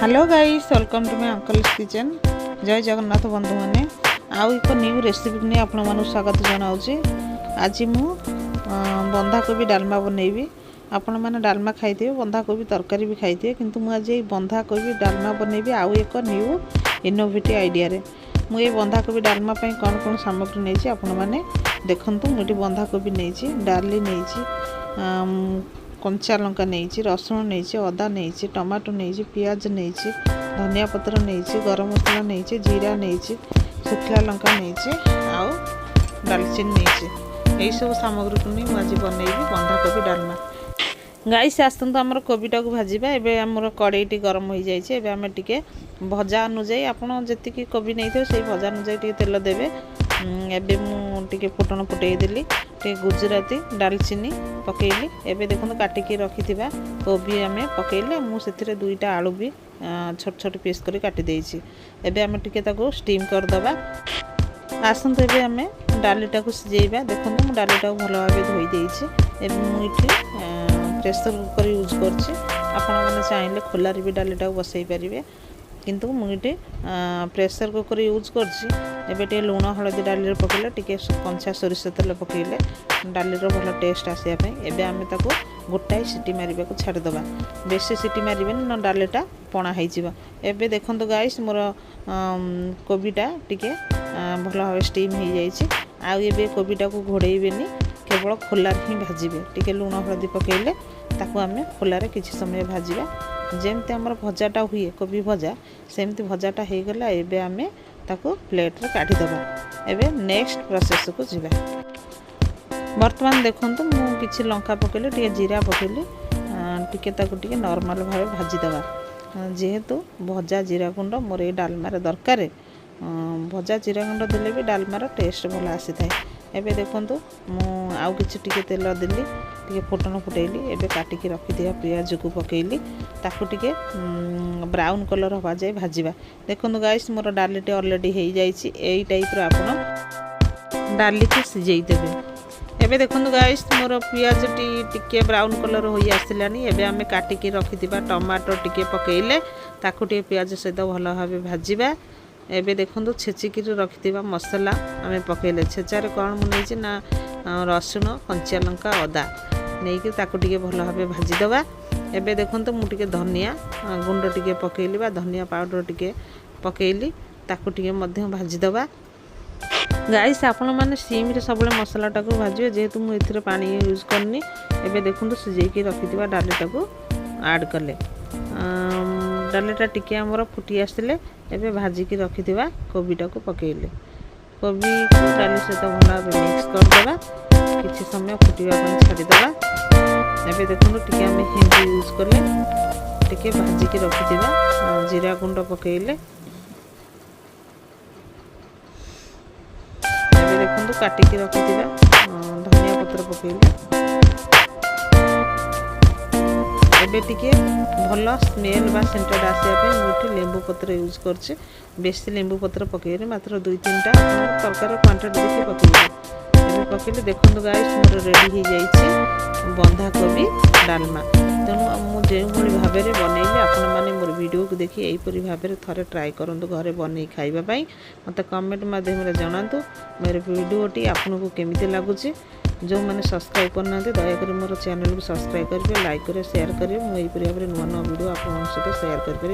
Hello guys, welcome to my uncle's kitchen. जय जगन्नाथ बंधु मैंने आउ एक न्यू रेसिपी नहीं आपण मानू स्वागत जनाऊँगी। आज मु बंधाकोबी डालमा बनैबी। आपण मैंने डालमा खाई बंधाकोबी तरकारी भी खाई किंतु मुझे बंधाकोबी डालमा बनैबी आउ एक न्यू इनोवेटिव आइडिया रे। मुझे बंधाकोबी डालमा कौन कौन सामग्री नहीं आपण मैंने देखंतु। मुझे बंधाकोबी नहीं, डाली नहीं, कंचा लंका नहीं, रसुण नहीं, अदा नहीं, टमाटो नहीं, पियाज नहीं, धनिया पत्र नहीं, गरम मसला नहीं, जीरा नहीं, सुखला लंका नहीं, आउ डालचीनी नहीं। यही सब सामग्री को नहीं मुझे बनैबी बंधाकोबी डालमा। गाइस आसतु आमर कोबीटा को भाजवा। एबे आमर कड़ईटी गरम हो जाइए। एबे आम टिके भजा अनुजाई आपन जति कोबी नहीं थे से भजा अनुजाई टिके तेल देबे। एबे मु टिके फुटण फुटई देली, टिके गुजराती दालचीनी पकेइली। एबे देखो काटिकी रखिथिबा कोबी आमे पकेइले। मु सेथिरे दुईटा आलू भी छोट छोट पीस करी काटि देइछि। एबे आमे टिके ताको स्टीम कर दबा। आसंत एबे आमे डालीटा को सिजेइबा। देखो मु डालीटा को भलो भाबे धोई देइछि। एबे मु इठी प्रेसर कुकर यूज करछि। आपण माने चाहिले खोलार भी डालीटा को बसई परिबे, किंतु मुझे प्रेसर कुकर यूज करछि। एबे टे लूण हलदी डाली रे पकेले, टिके कंचा सोरिष तेल पकेले डाली रो भलो टेस्ट आसिया पई। एबे आमे ताको गोटाई सिटी मारिबा को छाड़ दबा। बेसी सिटी मारिबेन न डालीटा पणा होई जिवो। एबे देखंतु गाइस मोर कोबीटा टिके भलो भाबे स्टीम हो जाइछि। आ एबे कोबीटा को घोड़ेइबेनी, केवल खोलार ही भाजिबे। टिके लूण हलदी पकेले ताको आमे खोलारे किछि समय भाजिबा। जेमती आमर भजाटा हुए कोबी भजा सेमती भजाटा हो गला। एबे आमे ताको प्लेट रे काढी दबा। एबे नेक्स्ट प्रोसेस को जिबा। वर्तमान देखंतु मु किछि लंका पकेले, टिके जीरा पकेले, टिके ताको टिके नॉर्मल भाबे भाजी दबा। जेहेतु भजा जीरा गुंड मोर ए डालमार दरकार, भजा जीरा गुंड देले भी डालमार टेस्ट भल आसी थाए। एबे देखंतु मु आउ किछि टिके तेल देली, टिके फुटण फुटेली। एबे काटिकी रखि दिया पियाज को पकेइली, ताकू टिके ब्राउन कलर हवा जाए भाजिबा। देखंतु गाइस मोर डालीटे ऑलरेडी हो जाइछि। एई टाइप रो आपण डाली को सिजेई देबे। एबे देखंतु गाइस मोर पियाज टिके ब्राउन कलर होई आसिलानी। एबे आमे काटिकी रखि दिबा टमाटो टिके पकेइले, ताकू टिके पियाज सहित भलो भाबे भाजिबा। एबे देखंतु छेचिकी रखिथिबा मसला आमे पकेइले। छेचारे कोन मु नैछि ना रसुण, कंचा लंका, अदा नेइके ताकू टिके भलो भाबे भाजी दबा। एबे देखंतु मु टिके धनिया गुंड टिके पकेइली बा धनिया पाउडर टिके पकेइली, ताकू टिके मध्य भाजी दबा। गाइस आपण माने सीम रे सबले मसलाटा को भाजियो, जेहेतु मु एथिरे पानी यूज करनी। एबे देखंतु सिजेकी रखिथिबा डालीटा को ऐड करले। डालीटा टिके हमर फुटी आसले। एबे भाजिकी रखिथिबा कोबीटा को पकेइले। कोबी को डाली सहित भल भाबे मिक्स कर देबा। किछि समय फुटिबा पय छाडी देबा। एबे देखंतु टिके हम हिंग यूज करले, टिके भाजिकी रखिथिबा जीरा गुंड पकेइले। एबे देखंतु काटिकी रखिथिबा धनिया पत्र पकेइले। एबे टिके भल स्मेल बा सेंटेड आसिया पे मुठी लेंबू पत्र यूज करछि। बेसी लेंबू पत्र पकेइले मात्र 2-3टा तरकारी क्वांटिटी देखि पकेइले। एबे पकेइले देखंतु गाइस मोर रेडी हो जाइछि बंधाकोबी डालमा। तेणु मु जे भली भाबे रे बनैली आपण माने मोर वीडियो को देखि एई परि भाबे रे थरे ट्राई करंतु घरे बनै खाइबा पई। मते कमेंट माध्यम रे जणांतु मोर वीडियोटी आपन को केमिति लागुछि। जो मैंने सब्सक्राइब करना दयाकोरी मोर चैनल को सब्सक्राइब करेंगे, लाइक करेंगे, शेयर करेंगे। मुझे नुआ नुआ वीडियो आप सहित शेयर करें।